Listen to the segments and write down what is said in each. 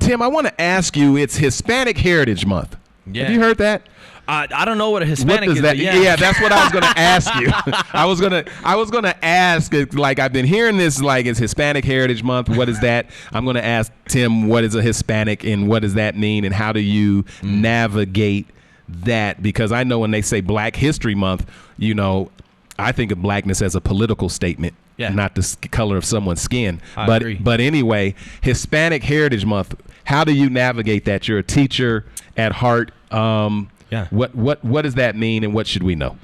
Tim, I want to ask you, it's Hispanic Heritage Month. Yeah. Have you heard that? I don't know what a Hispanic is. That? Yeah, that's what I was going to ask you. I was going to ask, like, I've been hearing this, like, it's Hispanic Heritage Month. What is that? I'm going to ask Tim, what is a Hispanic and what does that mean and how do you navigate that? Because I know when they say Black History Month, you know, I think of blackness as a political statement. Yeah. Not the color of someone's skin. I agree. But anyway, Hispanic Heritage Month, how do you navigate that? You're a teacher at heart. Yeah. What does that mean and what should we know?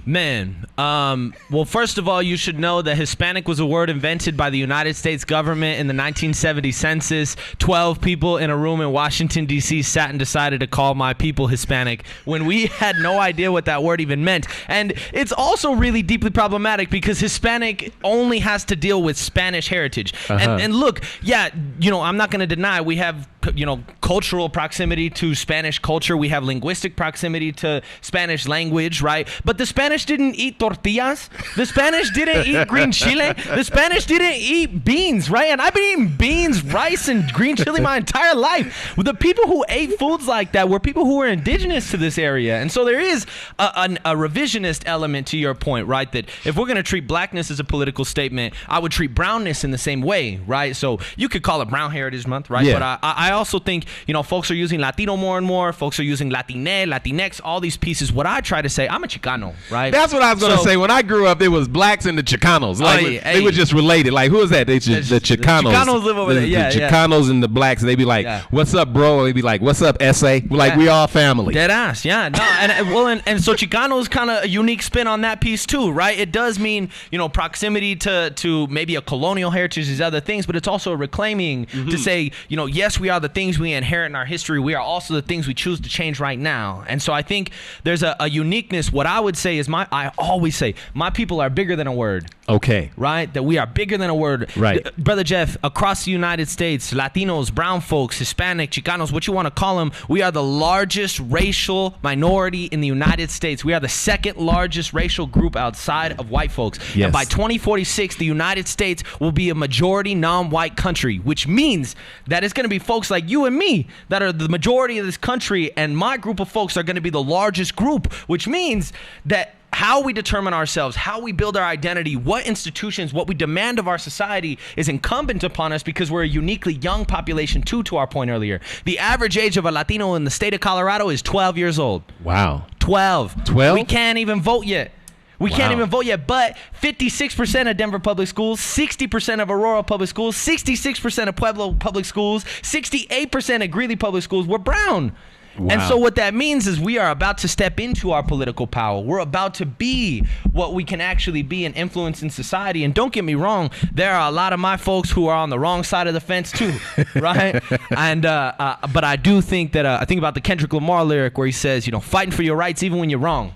Man, well, first of all, you should know that Hispanic was a word invented by the United States government in the 1970 census. 12 people in a room in Washington, D.C. sat and decided to call my people Hispanic when we had no idea what that word even meant. And it's also really deeply problematic because Hispanic only has to deal with Spanish heritage. And look, yeah, you know, I'm not going to deny we have, you know, cultural proximity to Spanish culture. We have linguistic proximity to Spanish language, right? But the Spanish didn't eat tortillas. The Spanish didn't eat green chile. The Spanish didn't eat beans, right? And I've been eating beans, rice, and green chile my entire life. The people who ate foods like that were people who were indigenous to this area. And so there is a revisionist element to your point, right? That if we're going to treat blackness as a political statement, I would treat brownness in the same way, right? So you could call it Brown Heritage Month, right? Yeah. But I also think, you know, folks are using Latino more and more. Folks are using Latine, Latinx, all these pieces. What I try to say, I'm a Chicano, right? That's what I was going to say. When I grew up, it was blacks and the Chicanos. Like, they were just related. Like, who is that? The Chicanos. The Chicanos live over there. Yeah, the Chicanos and the blacks, they'd be like, what's up, bro? They'd be like, what's up, SA? Like, we all family. Dead ass, yeah. No, and so Chicano's kind of a unique spin on that piece too, right? It does mean, you know, proximity to maybe a colonial heritage, these other things, but it's also a reclaiming to say, you know, yes, we are the things we inherit in our history. We are also the things we choose to change right now. And so I think there's a uniqueness. What I would say is I always say my people are bigger than a word. Okay. Right? That we are bigger than a word. Right. Brother Jeff, across the United States, Latinos, brown folks, Hispanic, Chicanos, what you want to call them, we are the largest racial minority in the United States. We are the second largest racial group outside of white folks. Yes. And by 2046, the United States will be a majority non-white country, which means that it's going to be folks like you and me that are the majority of this country, and my group of folks are going to be the largest group, which means that how we determine ourselves, how we build our identity, what institutions, what we demand of our society is incumbent upon us because we're a uniquely young population too, to our point earlier. The average age of a Latino in the state of Colorado is 12 years old. Wow. 12. 12? We can't even vote yet. We can't even vote yet, but 56% of Denver public schools, 60% of Aurora public schools, 66% of Pueblo public schools, 68% of Greeley public schools were brown. Wow. And so what that means is we are about to step into our political power. We're about to be what we can actually be and influence in society. And don't get me wrong, there are a lot of my folks who are on the wrong side of the fence too, right? And but I do think that I think about the Kendrick Lamar lyric where he says, you know, fighting for your rights even when you're wrong.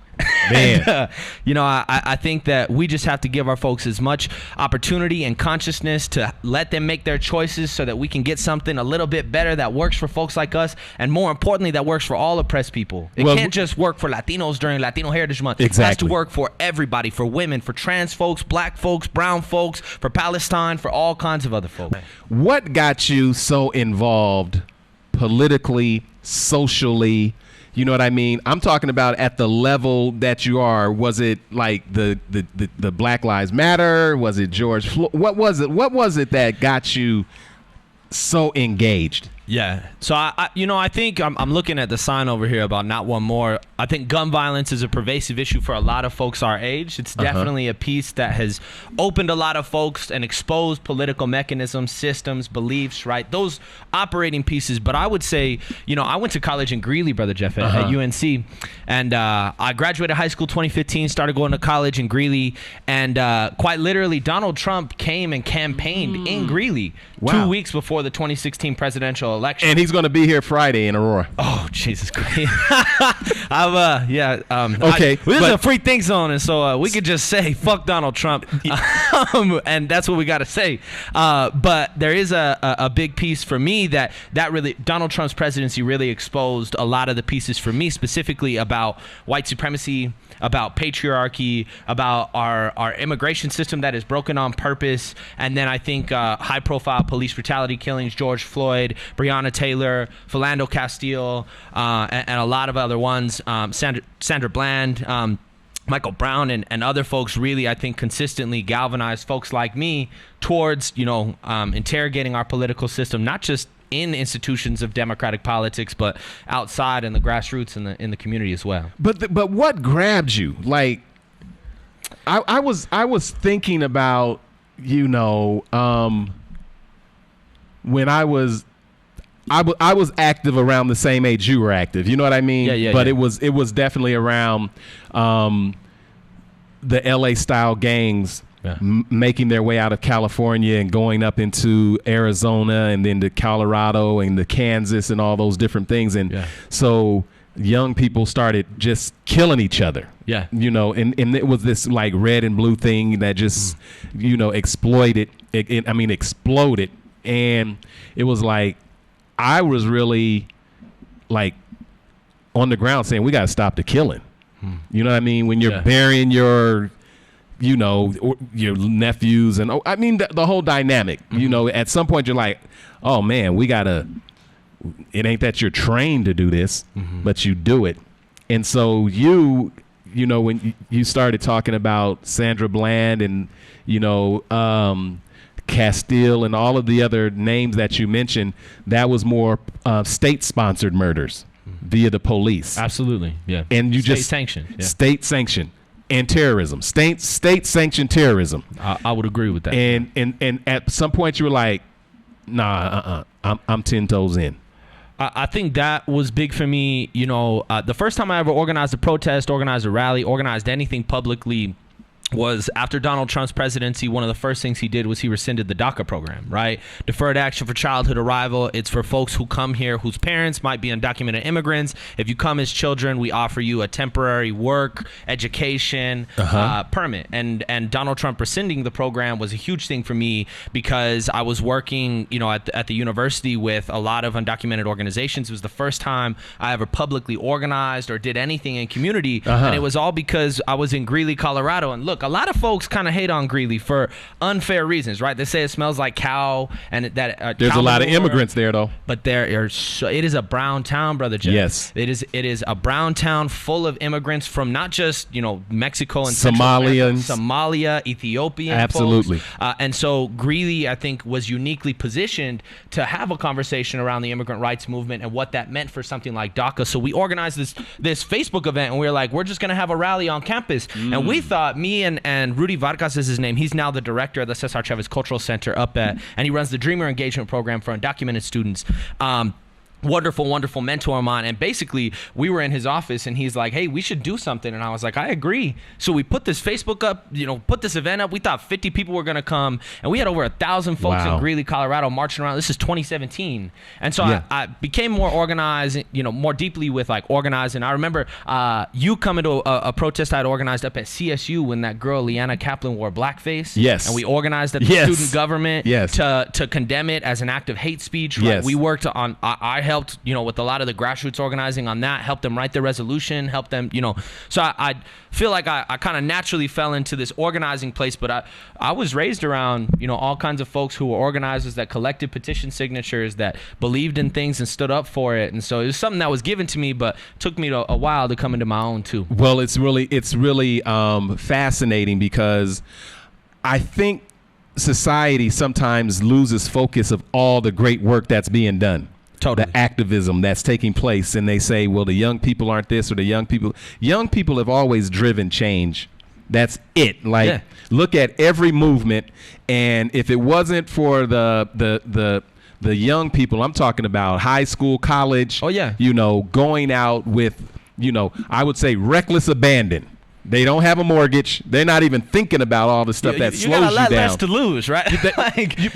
Man. And, you know, I think that we just have to give our folks as much opportunity and consciousness to let them make their choices so that we can get something a little bit better that works for folks like us, and more importantly, that works for all oppressed people. It can't just work for Latinos during Latino Heritage Month. Exactly. It has to work for everybody, for women, for trans folks, black folks, brown folks, for Palestine, for all kinds of other folks. What got you so involved politically, socially? You know what I mean? I'm talking about at the level that you are. Was it like the Black Lives Matter? Was it George Floyd? What was it? What was it that got you so engaged? Yeah. So, I think I'm looking at the sign over here about not one more. I think gun violence is a pervasive issue for a lot of folks our age. It's definitely a piece that has opened a lot of folks and exposed political mechanisms, systems, beliefs, right? Those operating pieces. But I would say, you know, I went to college in Greeley, Brother Jeff, at UNC. And I graduated high school 2015, started going to college in Greeley. And quite literally, Donald Trump came and campaigned in Greeley 2 weeks before the 2016 presidential election. And he's going to be here Friday in Aurora. Oh, Jesus Christ. Okay. This is a free think zone, and so we could just say, fuck Donald Trump. And that's what we got to say. But there is a big piece for me that really, Donald Trump's presidency really exposed a lot of the pieces for me, specifically about white supremacy, about patriarchy, about our immigration system that is broken on purpose. And then I think high-profile police brutality killings, George Floyd, Breonna Taylor, Philando Castile, and a lot of other ones, Sandra Bland, Michael Brown, and other folks really, I think, consistently galvanized folks like me towards, interrogating our political system, not just in institutions of democratic politics, but outside in the grassroots and in the community as well. But what grabbed you? Like, I was thinking about, when I was active around the same age you were active. You know what I mean? Yeah. But it was definitely around the LA style gangs making their way out of California and going up into Arizona and then to Colorado and to Kansas and all those different things. And so young people started just killing each other. Yeah. And it was this like red and blue thing that just, exploded. Exploded. And it was like, I was really like on the ground saying, we got to stop the killing. You know what I mean? When you're burying your nephews and the whole dynamic, at some point you're like, oh man, it ain't that you're trained to do this, but you do it. And so when you started talking about Sandra Bland and, Castile and all of the other names that you mentioned, that was more state-sponsored murders via the police. Absolutely, yeah. And state sanctioned and terrorism, state-sanctioned terrorism. I would agree with that. And at some point you were like, nah, I'm 10 toes in. I think that was big for me. The first time I ever organized a protest, organized a rally, organized anything publicly was after Donald Trump's presidency. One of the first things he did was he rescinded the DACA program, right? Deferred action for childhood arrival. It's for folks who come here whose parents might be undocumented immigrants. If you come as children, we offer you a temporary work, education permit. And Donald Trump rescinding the program was a huge thing for me because I was working, at the university with a lot of undocumented organizations. It was the first time I ever publicly organized or did anything in community. And it was all because I was in Greeley, Colorado. And look, a lot of folks kind of hate on Greeley for unfair reasons, right? They say it smells like cow, and that there's a lot of immigrants there, though. But it is a brown town, brother Jeff. Yes, it is a brown town full of immigrants from not just Mexico and Somalia, Ethiopian, absolutely. Folks. And so Greeley, I think, was uniquely positioned to have a conversation around the immigrant rights movement and what that meant for something like DACA. So we organized this Facebook event, and we were like, we're just gonna have a rally on campus, and we thought and Rudy Vargas is his name. He's now the director of the Cesar Chavez Cultural Center and he runs the Dreamer Engagement Program for undocumented students. Wonderful mentor of mine. And basically we were in his office and he's like, hey, we should do something. And I was like, I agree. So we put this Facebook up, put this event up. We thought 50 people were going to come, and we had over 1,000 folks in Greeley, Colorado marching around. This is 2017. And so I became more organized, more deeply with like organizing. I remember you coming to a protest I'd organized up at CSU when that girl, Leanna Kaplan, wore blackface. Yes. And we organized at the student government to condemn it as an act of hate speech. Right? Yes. We worked on, I helped, with a lot of the grassroots organizing on that, helped them write the resolution, helped them, So I feel like I kind of naturally fell into this organizing place, but I was raised around, all kinds of folks who were organizers that collected petition signatures, that believed in things and stood up for it. And so it was something that was given to me, but took me a while to come into my own too. Well, it's really fascinating because I think society sometimes loses focus of all the great work that's being done. Totally. The activism that's taking place, and they say, well, the young people aren't this, or the young people have always driven change. That's it. Look at every movement, and if it wasn't for the young people, I'm talking about high school, college, going out with, I would say reckless abandon. They don't have a mortgage. They're not even thinking about all the stuff that slows you down. You got a lot less to lose, right?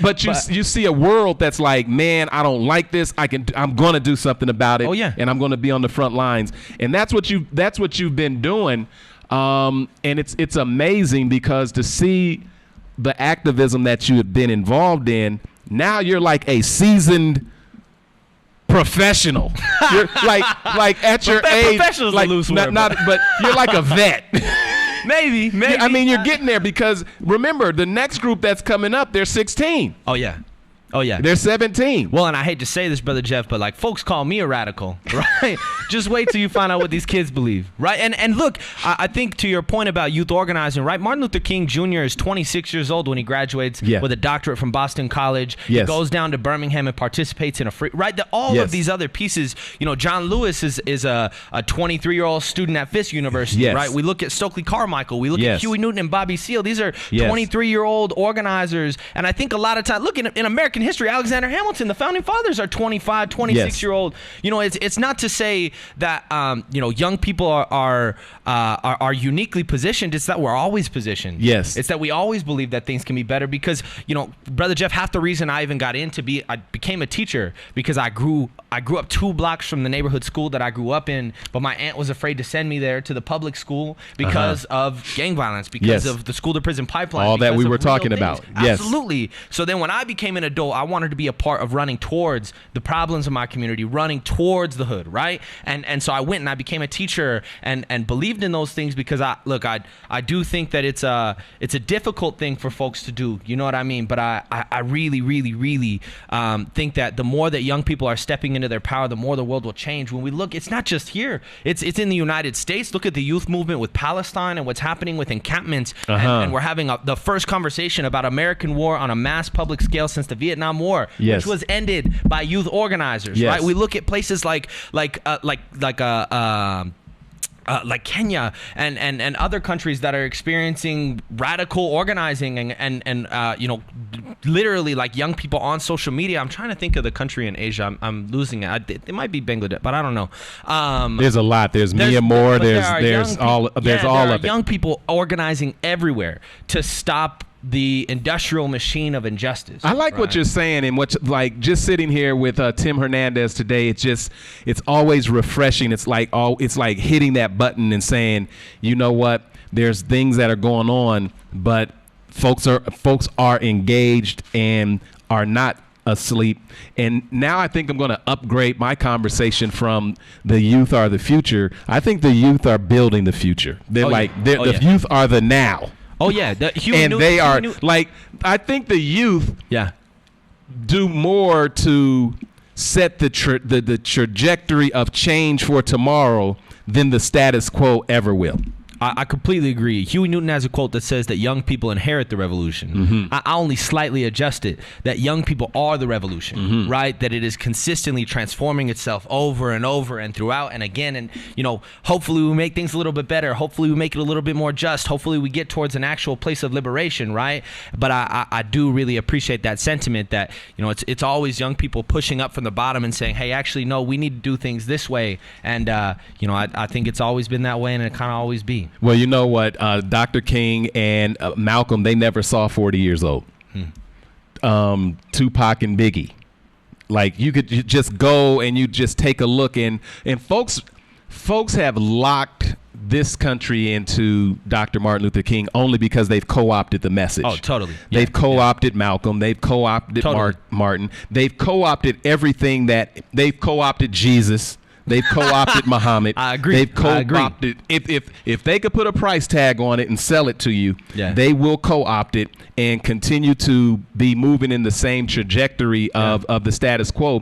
But you see a world that's like, man, I don't like this. I'm going to do something about it. Oh yeah. And I'm going to be on the front lines. And that's what you've been doing. And it's amazing because to see the activism that you have been involved in, now you're like a seasoned professional. You're like at your age, like but you're like a vet. Maybe. I mean, you're getting there because remember the next group that's coming up, they're 16. Oh yeah. Oh, yeah. They're 17. Well, and I hate to say this, Brother Jeff, but like folks call me a radical, right? Just wait till you find out what these kids believe, right? And look, I think to your point about youth organizing, right? Martin Luther King Jr. is 26 years old when he graduates with a doctorate from Boston College. He goes down to Birmingham and participates in a free, right? All of these other pieces, you know, John Lewis is a 23-year-old student at Fisk University, right? We look at Stokely Carmichael. We look at Huey Newton and Bobby Seale. These are 23-year-old organizers. And I think a lot of times, look, in American history, Alexander Hamilton, the founding fathers are 25, 26-year-old. You know, it's not to say that you know, young people are uniquely positioned. It's that we're always positioned. It's that we always believe that things can be better because, you know, Brother Jeff, half the reason I even got I became a teacher because I grew up 2 blocks from the neighborhood school that I grew up in, but my aunt was afraid to send me there to the public school because of gang violence, because of the school to prison pipeline. All that we were talking about. Absolutely. So then when I became an adult, I wanted to be a part of running towards the problems of my community, running towards the hood, right? And so I went and I became a teacher and believed in those things because I do think that it's a difficult thing for folks to do. You know what I mean? But I really, really, really think that the more that young people are stepping into their power, the more the world will change. When we look, it's not just here. It's in the United States. Look at the youth movement with Palestine and what's happening with encampments. And we're having the first conversation about American war on a mass public scale since the Vietnam War, which was ended by youth organizers. Right? We look at places like Kenya and other countries that are experiencing radical organizing and you know, literally like young people on social media. I'm trying to think of the country in Asia. I'm losing it. It might be Bangladesh, but I don't know. There's a lot. There's Myanmar. There's all of it. Young people organizing everywhere to stop the industrial machine of injustice. I like what you're saying, and what, like, just sitting here with Tim Hernandez today, it's always refreshing. It's like hitting that button and saying, you know what, there's things that are going on, but folks are engaged and are not asleep. And now I think I'm going to upgrade my conversation from the youth are the future. I think the youth are building the future. They're the youth are the now. Oh yeah, they are like, I think the youth do more to set the trajectory of change for tomorrow than the status quo ever will. I completely agree. Huey Newton has a quote that says that young people inherit the revolution. I only slightly adjust it, that young people are the revolution, right? That it is consistently transforming itself over and over and throughout and again. And, you know, hopefully we make things a little bit better. Hopefully we make it a little bit more just. Hopefully we get towards an actual place of liberation, right? But I do really appreciate that sentiment that, you know, it's always young people pushing up from the bottom and saying, hey, actually, no, we need to do things this way. And, you know, I think it's always been that way, and it kind of always be. Well, you know what? Dr. King and Malcolm, they never saw 40 years old. Tupac and Biggie. Like, you could just go and you just take a look, and folks have locked this country into Dr. Martin Luther King only because they've co-opted the message. Oh, totally. They've co-opted Malcolm. They've co-opted Martin. They've co-opted everything they've co-opted Jesus. They've co-opted Muhammad. I agree. They've co-opted. If they could put a price tag on it and sell it to you, they will co-opt it and continue to be moving in the same trajectory of the status quo.